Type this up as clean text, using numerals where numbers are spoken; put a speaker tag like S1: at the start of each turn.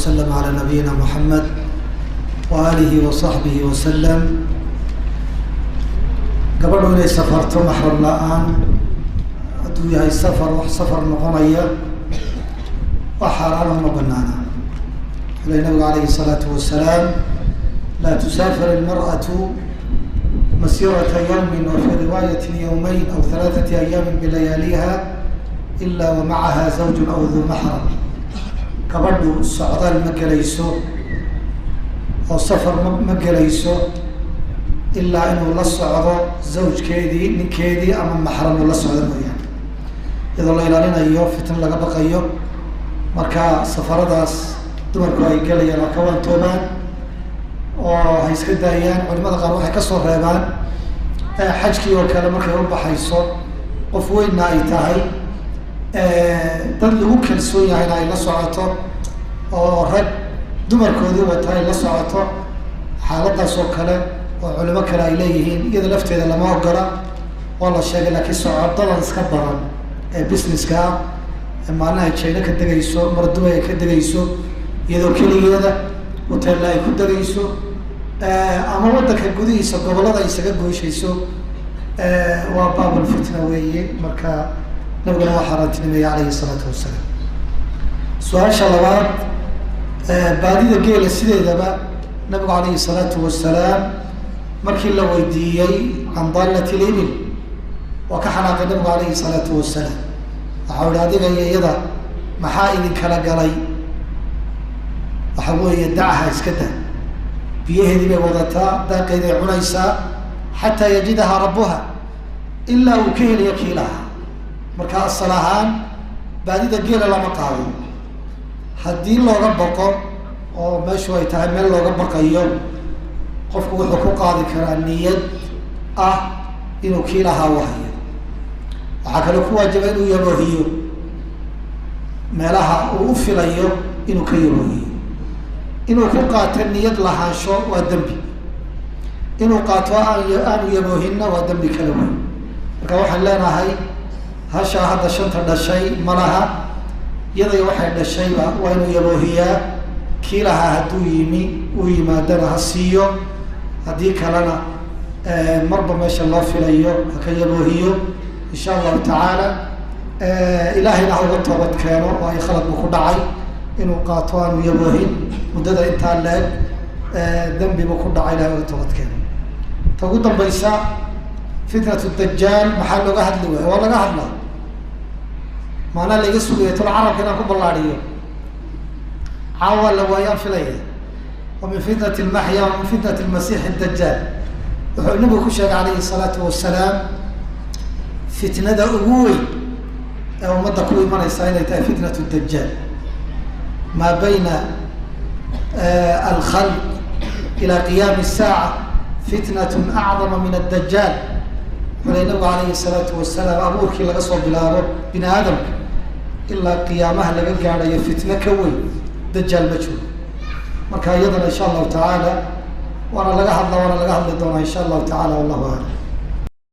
S1: وسلم على نبينا محمد وآله وصحبه وسلم. قبل إني سافرت محرم الآن أدوي هاي سفر نقمية وحرام بنانا. النبي عليه الصلاة والسلام لا تسافر المرأة مسيرة يوم وفي رواية يومين أو 3 أيام بلياليها إلا ومعها زوج أو ذو محرم. كبردو السعودال مجليسو أو سفر مجليسو إلا إنه للصعود زوج كيدي من كيدي أما محرم للصعود يعني. إذا الله يلالنا أيوه فتن لقى بقى أيوه مركا سفر داس دمركو أي قال يلا كوان توبان oo ay iska daayaan culimada qaar waxay ka soo reebaan xajkii oo kale markay u baxayso qof weyn ay tahay dad lagu kalsoon yahay ay la socoto oo rag dumarkoodii wata ay la socoto xaaladaas oo kale oo culimo kale ay leeyihiin iyada lafteeda lama ogola oo la sheegay laakiin socodada iska badan businesska maanaha China ka dagayso mar Dubai ka dagayso iyadoo kaligeeda hotel ay ku dagayso ama wadanka gudihiisa gobolada ay isaga gooshayso waa baabul fitna weeye marka nabiguna waa xaraantinimay alayhi salaatu wasalaam. su'aasha labaad baadida geela sideedaba nabigu alayhi salaatu wasalaam markii la weydiiyay can dallati al-ibil waa ka xanaaqay nabigu alayhi salaatu wasalaam waxa uu adiga iyada maxaa idin kala galay وحوي يدعها اسكتها بيهدي بوضتها داقيد عنيسا حتى يجدها ربها إلا وكيل يكيلها مركا الصلاحان بعد دقيقة لما قاوي حدين لو ربقوا أو ما شوي تعمل لو ربق يوم قفوا حقوق هذه كرانية إنه كيلها وهي وحكلوا واجبين يبوهيو ما لها وفل يوم إنه كيلوهي inuu ku qaato niyad lahaansho waa dambi inuu qaato aan yaboohinna waa dambi kale weyn marka waxaan leenahay hasha hadda shanta dhashay malaha iyada waxay dhashayba waa inuu yaboohiyaa kiilaha hadduu uu yimaadana ha siiyo haddii kalena marba meesha loo filayo ha ka yaboohiyo insha allahu tacaala ilaahayna ha uga toobad keeno oo ay khaladku ku dhacay inuu qaato aanu yaboohin muddada intaa leeg dambiba ku dhacay ilaahay uga toobad keeno. ta ugu dambaysa fitnatu dajaal maxaa looga hadli waaya waa laga hadlaa maanaa laga sugaya tol carabka inaan ku ballaadhiyo caawa la waayaan filaya wa min fitnati almaxya wa min fitnati almasiix addajaal wuxuu nabigu ku sheegay calayhi salaatu wasalaam fitnada ugu weyn ee ummadda ku imanaysa inay tahay fitnatu dajaal ما بين الخلق إلى قيام الساعة فتنة أعظم من الدجال. ولنبي عليه الصلاة والسلام أبوك إلا قصوا بلاره بن آدم إلا قيامها لقى على فتنة كوي دجال مجهول. مركا أيضا إن شاء الله تعالى وأنا لقى الله دون إن شاء الله تعالى والله أعلم.